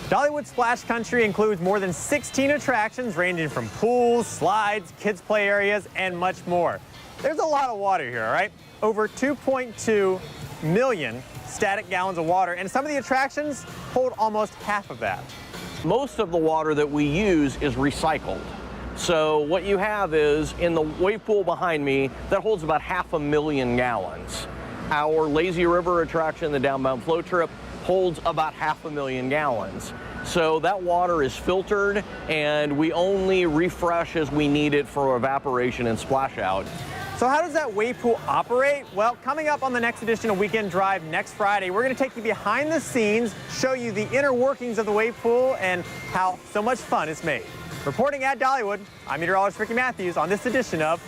Dollywood Splash Country includes more than 16 attractions ranging from pools, slides, kids' play areas, and much more. There's a lot of water here, all right? Over 2.2 million static gallons of water, and some of the attractions hold almost half of that. Most of the water that we use is recycled. So what you have is, in the wave pool behind me, that holds about 500,000 gallons. Our Lazy River attraction, the downbound flow trip, holds about 500,000 gallons. So that water is filtered, and we only refresh as we need it for evaporation and splash out. So how does that wave pool operate? Well, coming up on the next edition of Weekend Drive next Friday, we're going to take you behind the scenes, show you the inner workings of the wave pool and how so much fun is made. Reporting at Dollywood, I'm meteorologist Ricky Matthews on this edition of